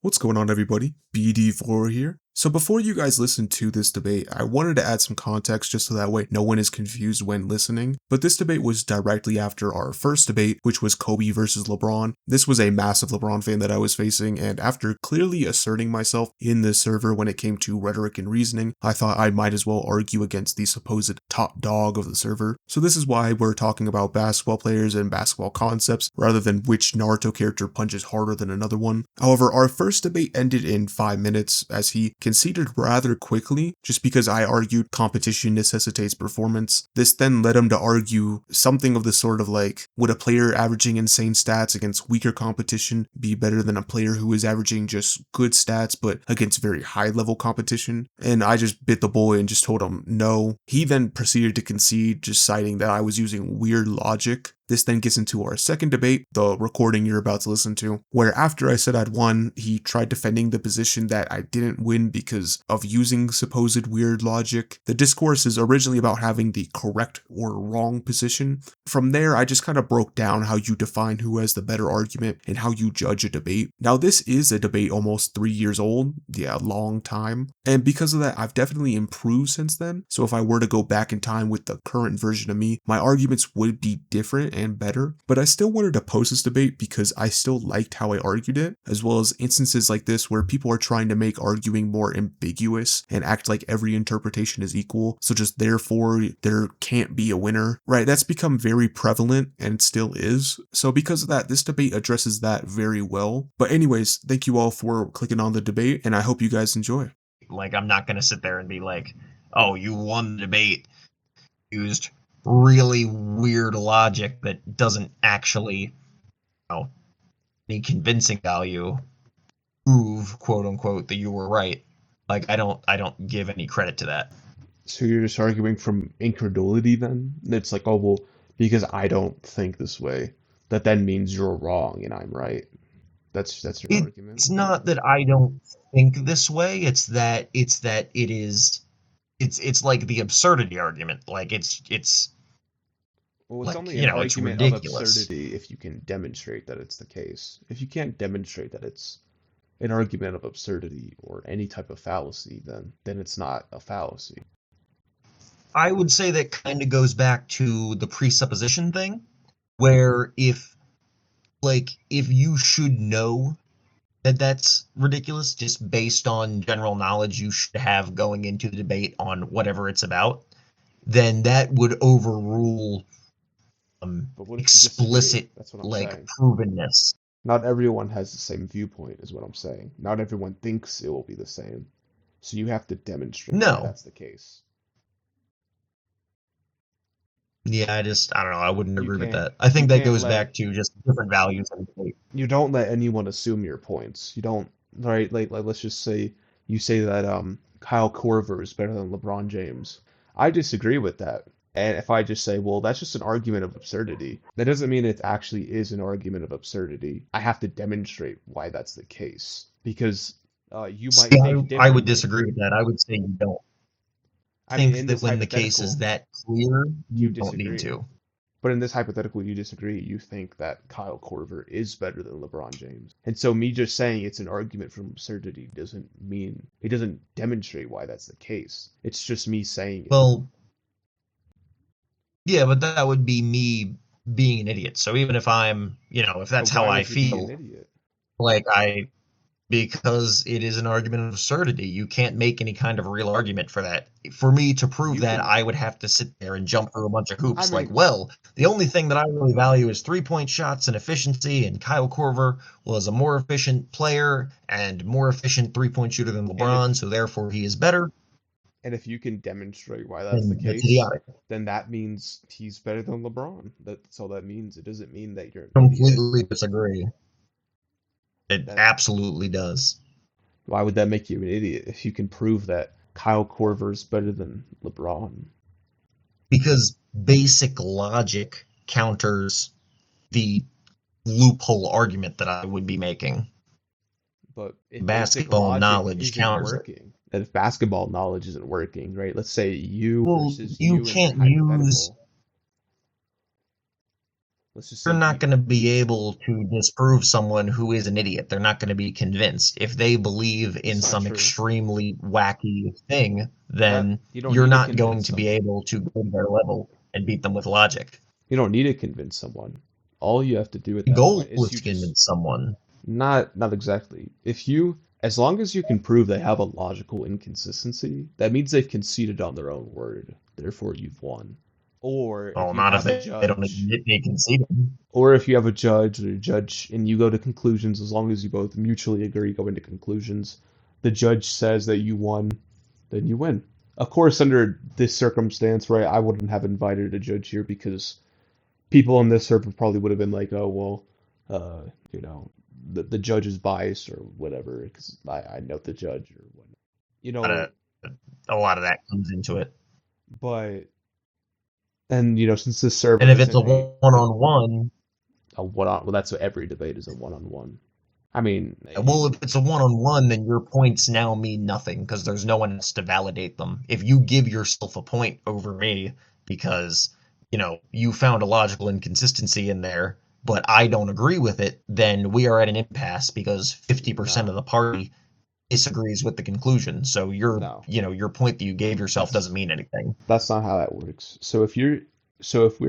What's going on, everybody? BD4 here. So before you guys listen to this debate, I wanted to add some context just so that way no one is confused when listening. But this debate was directly after our first debate, which was Kobe versus LeBron. This was a massive LeBron fan that I was facing, and after clearly asserting myself in this server when it came to rhetoric and reasoning, I thought I might as well argue against the supposed top dog of the server. So this is why we're talking about basketball players and basketball concepts, rather than which Naruto character punches harder than another one. However, our first debate ended in 5 minutes as he conceded rather quickly just because I argued competition necessitates performance. This then led him to argue something of the sort of like, would a player averaging insane stats against weaker competition be better than a player who is averaging just good stats but against very high level competition? And I just bit the bullet and just told him no. He then proceeded to concede, just citing that I was using weird logic. This then gets into our second debate, the recording you're about to listen to, where after I said I'd won, he tried defending the position that I didn't win because of using supposed weird logic. The discourse is originally about having the correct or wrong position. From there, I just kind of broke down how you define who has the better argument and how you judge a debate. Now, this is a debate almost 3 years old. Yeah, a long time. And because of that, I've definitely improved since then. So if I were to go back in time with the current version of me, my arguments would be different and better, but I still wanted to post this debate because I still liked how I argued it, as well as instances like this where people are trying to make arguing more ambiguous and act like every interpretation is equal, so just therefore there can't be a winner, right? That's become very prevalent and still is. So because of that, this debate addresses that very well. But anyways, thank you all for clicking on the debate, and I hope you guys enjoy. Like, I'm not going to sit there and be like, oh, you won the debate, used really weird logic that doesn't actually, any convincing value prove, quote unquote, that you were right. Like, I don't give any credit to that. So you're just arguing from incredulity then? It's like, oh, well, because I don't think this way, that then means you're wrong and I'm right. That's your argument. It's not that I don't think this way. It's that it is. It's like the absurdity argument. Like it's Well, it's like only an it's argument of ridiculous. absurdity if you can demonstrate that it's the case. If you can't demonstrate that it's an argument of absurdity or any type of fallacy, then it's not a fallacy. I would say that kind of goes back to the presupposition thing, where if you should know that that's ridiculous just based on general knowledge you should have going into the debate on whatever it's about, then that would overrule But what if you disagree? explicit That's what I'm like saying. provenness. Not everyone has the same viewpoint, is what I'm saying. Not everyone thinks it will be the same. So you have to demonstrate why No. that's the case. Yeah, I don't know. I wouldn't You agree with can't that. I you think that can't goes let back to just different values in the debate. you don't let anyone assume your points. You don't, right? Like let's just say you say that Kyle Korver is better than LeBron James. I disagree with that. And if I just say, well, that's just an argument of absurdity, that doesn't mean it actually is an argument of absurdity. I have to demonstrate why that's the case because you might See, think I would differently. disagree with that. I would say you don't. I mean, Think in that this when the case is hypothetical, that clear, you you don't need disagree. to. But in this hypothetical, you disagree. You think that Kyle Korver is better than LeBron James. And so me just saying it's an argument from absurdity doesn't mean it doesn't demonstrate why that's the case. It's just me saying it. Well, yeah, but that would be me being an idiot. So even if if But that's how why I would you be an feel, idiot? like because it is an argument of absurdity. You can't make any kind of real argument for that. For me to prove You that, can, I would have to sit there and jump through a bunch of I hoops. Like, mean, well, the only thing that I really value is 3-point shots and efficiency, and Kyle Korver was a more efficient player and more efficient 3-point shooter than and if LeBron, so therefore he is better. and if you can demonstrate why that's the And that's case, idiotic. then that means he's better than LeBron. That's all that means. It doesn't mean that you're an idiot. Completely disagree. It That absolutely does. why would that make you an idiot if you can prove that Kyle Korver's better than LeBron? Because basic logic counters the loophole argument that I would be making. But if basic Basketball logic knowledge isn't counters it. working, and if basketball knowledge isn't working, right? Let's say you Well, versus you you in the can't use hypothetical. let's just They're say not going to be able to disprove someone who is an idiot. They're not going to be convinced. If they believe in it's not some true. extremely wacky thing, That then you don't you're need to not going convince to be someone. able to go to their level and beat them with logic. You don't need to convince someone. All you have to do at The that goal point is is you to just convince someone. not exactly. If you as long as you can prove they have a logical inconsistency, that means they've conceded on their own word. Therefore, you've won. Or Oh, if you not if have a they don't judge, admit they conceded. or if you have a judge or a judge and you go to conclusions, as long as you both mutually agree, go into conclusions, the judge says that you won, then you win. Of course, under this circumstance, right, I wouldn't have invited a judge here because people on this server probably would have been like, oh, well, you know, the judge is biased or whatever, because I know the judge or whatnot. You But, know, a lot of that comes into it. but, and, you know, since this server And if it's isn't a one-on-one, a one-on, well, that's what every debate is, a one-on-one. I mean, well, if it's a one-on-one, then your points now mean nothing because there's no one else to validate them. If you give yourself a point over me because, you found a logical inconsistency in there, but I don't agree with it, then we are at an impasse because 50% no, of the party disagrees with the conclusion. So no, your point that you gave yourself that's doesn't mean anything. that's not how that works. So if we're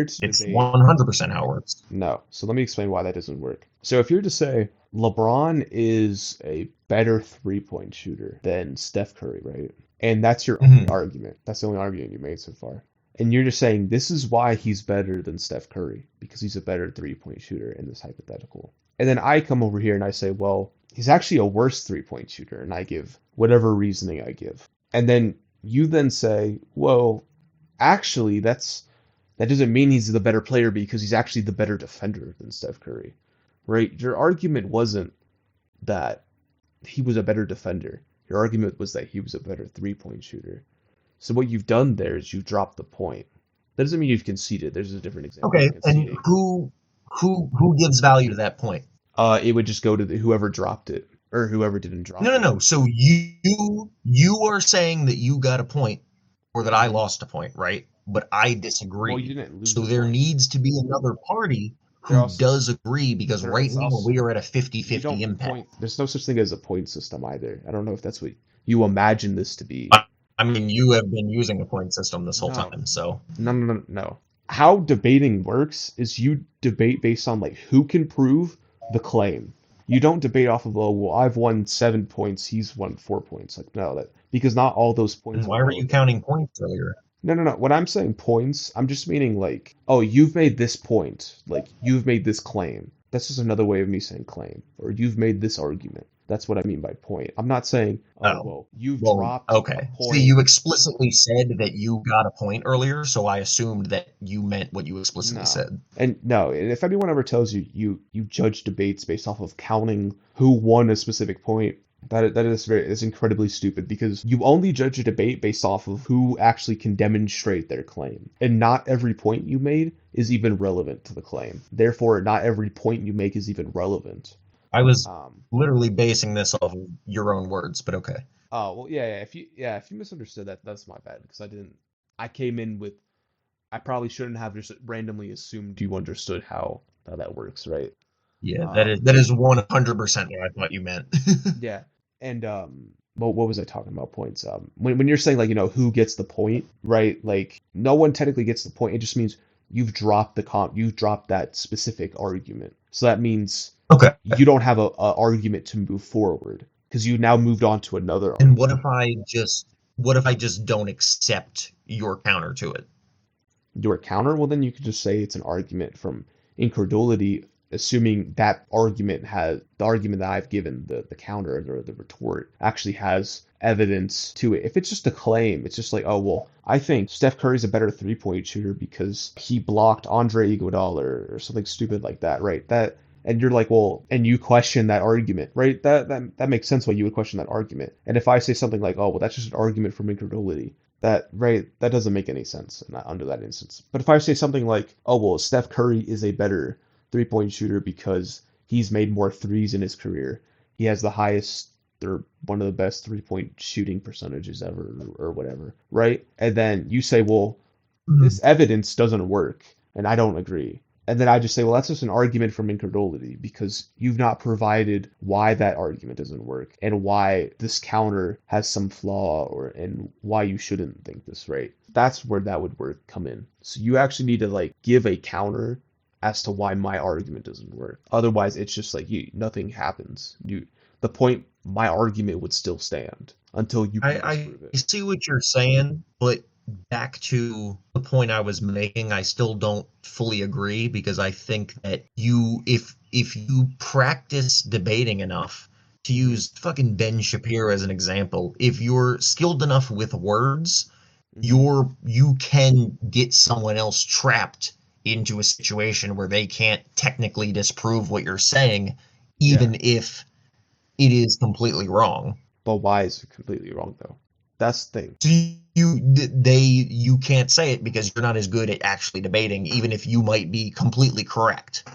to It's debate, 100% how it works. no. So let me explain why that doesn't work. So if you're to say LeBron is a better three-point shooter than Steph Curry, right? And that's your only Mhm. argument. That's the only argument you made so far. And you're just saying this is why he's better than Steph Curry because he's a better three-point shooter in this hypothetical. And then I come over here and I say, well, he's actually a worse three-point shooter, and I give whatever reasoning I give. And then you then say, well, actually, that doesn't mean he's the better player because he's actually the better defender than Steph Curry, right? Your argument wasn't that he was a better defender. Your argument was that he was a better three-point shooter. So what you've done there is you've dropped the point. That doesn't mean you've conceded. There's a different example of Okay, and conceding. who gives value to that point? It would just go to whoever dropped it or whoever didn't No, drop no, it. no. So you are saying that you got a point or that I Hmm. lost a point, right? But I Well, you disagree. didn't lose So a there point. needs to be another party There who also does agree because there right is now also we are at a you 50-50 don't impasse. point. There's no such thing as a point system either. I don't know if that's what you imagine this to be. I mean, you have been using a point system this whole No, time, so no. How debating works is you debate based on like who can prove the claim. You don't debate off of, oh, well, I've won 7 points, he's won 4 points. Like, no, that because not all those then points are why were you relevant. counting points earlier? No. When I'm saying points, I'm just meaning like, oh, you've made this point, like you've made this claim. That's just another way of me saying claim, or you've made this argument. That's what I mean by point. I'm not saying, oh, Oh, well, you've well, dropped a okay. See, point. you explicitly said that you got a point earlier, so I assumed that you meant what you explicitly No. said. And no, and if anyone ever tells you you judge debates based off of counting who won a specific point, that is incredibly stupid because you only judge a debate based off of who actually can demonstrate their claim. And not every point you made is even relevant to the claim. Therefore, not every point you make is even relevant. I was Um, literally basing this off of your own words, but okay. oh well, if you misunderstood that, that's my bad because I didn't. I came in with. I probably shouldn't have just randomly assumed you understood how that works, right? Yeah, that is Um, that is 100% what I thought you meant. yeah, and what was I talking about points? When you're saying like who gets the point, right? Like no one technically gets the point. It just means you've dropped that specific argument. So that means Okay. you don't have a argument to move forward because you now moved on to another And argument. what if I just don't accept your counter to it? Your counter, well then you could just say it's an argument from incredulity, assuming that argument has the argument that I've given, the counter or the retort actually has evidence to it. If it's just a claim, it's just like, oh well, I think Steph Curry's a better three-point shooter because he blocked Andre Iguodala or something stupid like that, right? That and you're like, well, and you question that argument, right? That makes sense why you would question that argument. And if I say something like, oh well, that's just an argument from incredulity, that doesn't make any sense under that instance. But if I say something like, "Oh well, Steph Curry is a better three-point shooter because he's made more threes in his career. He has the highest or one of the best three-point shooting percentages ever or whatever," right? And then you say, "Well, Mhm. this evidence doesn't work," and I don't agree. And then I just say, well, that's just an argument from incredulity because you've not provided why that argument doesn't work and why this counter has some flaw and why you shouldn't think this, right? That's where that would come in. So you actually need to like give a counter as to why my argument doesn't work. Otherwise, it's just like nothing happens. The point, my argument would still stand until you can disprove I it. see what you're saying, but back to the point I was making, I still don't fully agree because I think that if you practice debating enough, to use fucking Ben Shapiro as an example, if you're skilled enough with words, you can get someone else trapped into a situation where they can't technically disprove what you're saying, even if it is completely wrong. But why is it completely wrong though? That's the thing. So you can't say it because you're not as good at actually debating, even if you might be completely correct.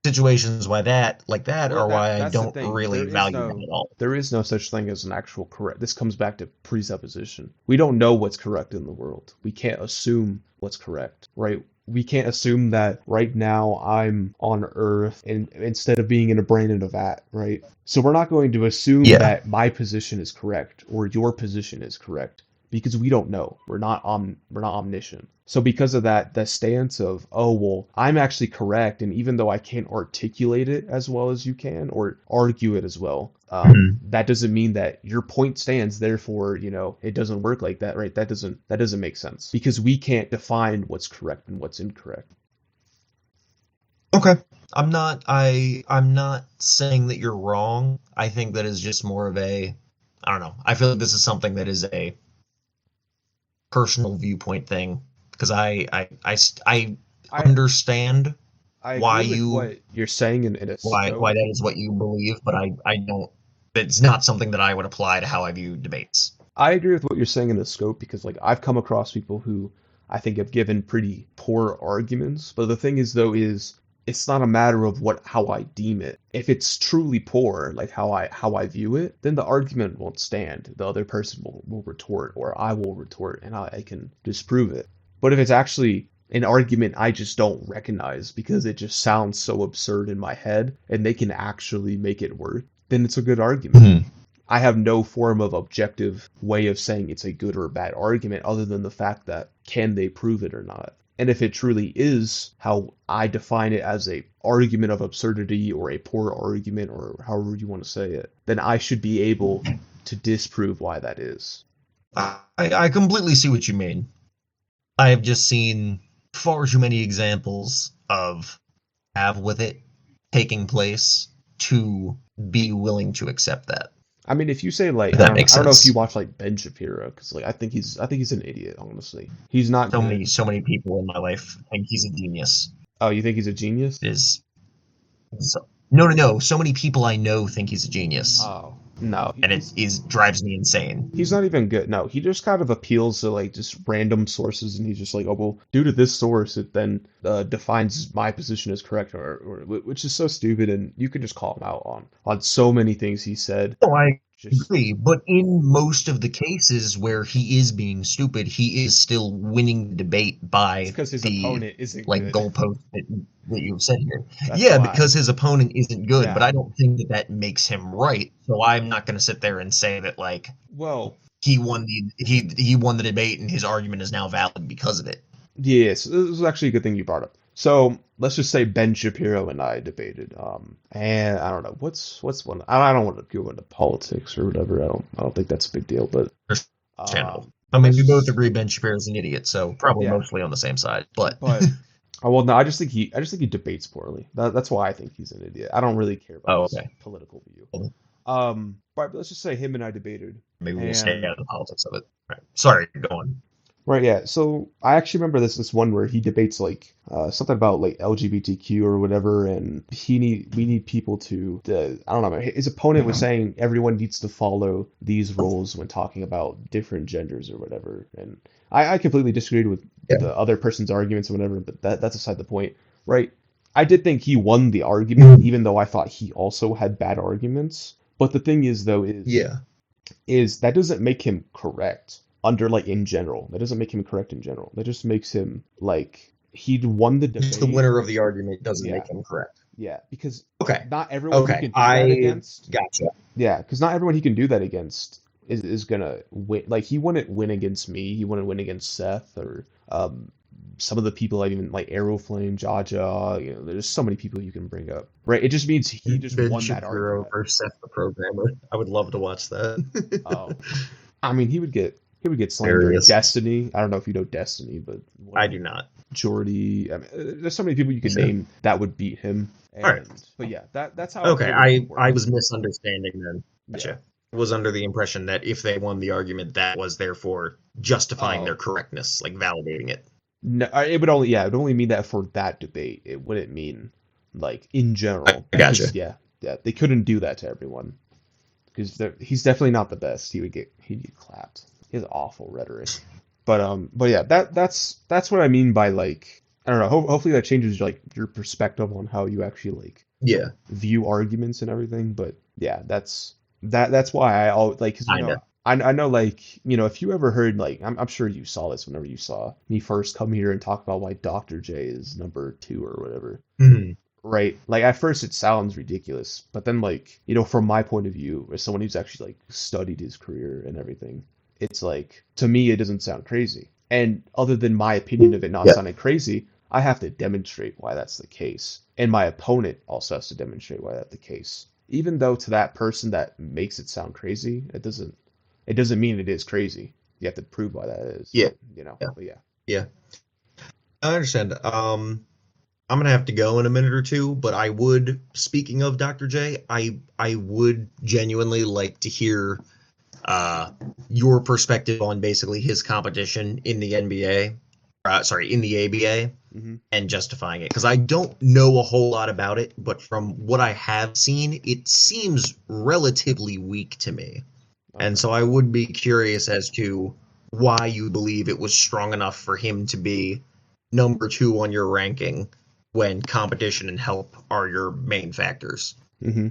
Situations like that are why I don't really value them at all. There is no such thing as an actual correct. This comes back to presupposition. We don't know what's correct in the world. We can't assume what's correct, right? We can't assume that right now I'm on Earth and instead of being in a brain in a vat, right? So we're not going to assume that my position is correct or your position is correct because we don't know. We're not omniscient. So because of that, the stance of, oh, well, I'm actually correct, and even though I can't articulate it as well as you can or argue it as well, that doesn't mean that your point stands. Therefore, it doesn't work like that, right? That doesn't make sense because we can't define what's correct and what's incorrect. Okay. I'm not saying that you're wrong. I think that is just more of I don't know. I feel like this is something that is a personal viewpoint thing because I understand why what you're saying in a why that is what you believe, but I don't. It's not something that I would apply to how I view debates. I agree with what you're saying in the scope because like I've come across people who I think have given pretty poor arguments, but the thing is though is it's not a matter of how I deem it. If it's truly poor, like how I view it, then the argument won't stand. The other person will retort or I will retort and I can disprove it. But if it's actually an argument I just don't recognize because it just sounds so absurd in my head and they can actually make it work, then it's a good argument. I have no form of objective way of saying it's a good or a bad argument other than the fact that can they prove it or not. And if it truly is how I define it as a argument of absurdity or a poor argument or however you want to say it, then I should be able to disprove why that is. I completely see what you mean. I have just seen far too many examples of have with it taking place to be willing to accept that. I mean, if you say like, I don't know if you watch like Ben Shapiro, because like I think he's an idiot. Honestly, he's not. So many people in my life think he's a genius. Oh, you think he's a genius? No. So many people I know think he's a genius. Oh no, and it drives me insane. He's not even good. No, he just kind of appeals to like just random sources, and he's just like, oh well, due to this source, it then defines my position as correct, or which is so stupid. And you can just call him out on so many things he said. Oh, I agree, but in most of the cases where he is being stupid, he is still winning the debate by because his opponent isn't like good. goalpost that you've said here. Because his opponent isn't good, but I don't think that makes him right. So I'm not going to sit there and say that like, well, he won the debate and his argument is now valid because of it. Yes, this is actually a good thing you brought up. So let's just say Ben Shapiro and I debated, and I don't know what's one. I don't want to go into politics or whatever. I don't think that's a big deal. But channel. I mean, we both agree Ben Shapiro's an idiot, so probably mostly on the same side. But well, no, I just think he debates poorly. That's why I think he's an idiot. I don't really care about his political view. But let's just say him and I debated. Maybe we'll stay out of the politics of it. Right. Sorry, go on. Right, yeah. So I actually remember this one where he debates like something about like LGBTQ or whatever, and we need people to I don't know. His opponent was saying everyone needs to follow these rules when talking about different genders or whatever, and I completely disagreed with the other person's arguments or whatever, but that's aside the point, right? I did think he won the argument, even though I thought he also had bad arguments. But the thing is, though, is that doesn't make him correct. Under like in general, that doesn't make him correct in general. That just makes him like he'd won the Just the debate. winner of the argument doesn't Yeah. make him correct. Yeah, because Okay. not everyone he Okay. can do that I against. gotcha. Yeah, because not everyone he can do that against is gonna win. Like he wouldn't win against me. He wouldn't win against Seth or some of the people I even like Aeroflame, Jaja. You know, there's so many people you can bring up. Right? It just means he just Ben won that Shapiro argument. versus Seth the Programmer. I would love to watch that. Oh, I mean, he would get slammed during Hilarious. Destiny. I don't know if you know Destiny, but I do not. Jordy. I mean, there's so many people you could Sure. name that would beat him. All right. But yeah, that's how I Okay. feel it I works. was misunderstanding then. Gotcha. Yeah. I was under the impression that if they won the argument, that was therefore justifying their Oh. correctness, like validating it. No, it would only mean that for that debate. It wouldn't mean like in general. I gotcha. Because, yeah, they couldn't do that to everyone because he's definitely not the best. He'd get clapped. He has awful rhetoric. But yeah, that's what I mean by like I don't know. Hopefully that changes like your perspective on how you actually like Yeah. view arguments and everything. But yeah, that's why I always like because Kinda. I know like if you ever heard like I'm sure you saw this whenever you saw me first come here and talk about why Dr. J is number 2 or whatever. Mhm. Right? Like at first it sounds ridiculous, but then like from my point of view, as someone who's actually like studied his career and everything, it's like to me it doesn't sound crazy. And other than my opinion of it not Yeah. sounding crazy, I have to demonstrate why that's the case. And my opponent also has to demonstrate why that's the case. Even though to that person that makes it sound crazy, it doesn't mean it is crazy. You have to prove why that is. Yeah. Yeah. Yeah. But yeah. Yeah. I understand. I'm gonna have to go in a minute or two, but I would, speaking of Dr. J, I would genuinely like to hear your perspective on basically his competition in the NBA, in the ABA, Mm-hmm. and justifying it. Because I don't know a whole lot about it, but from what I have seen, it seems relatively weak to me. Okay. And so I would be curious as to why you believe it was strong enough for him to be number 2 on your ranking when competition and help are your main factors. Mm-hmm.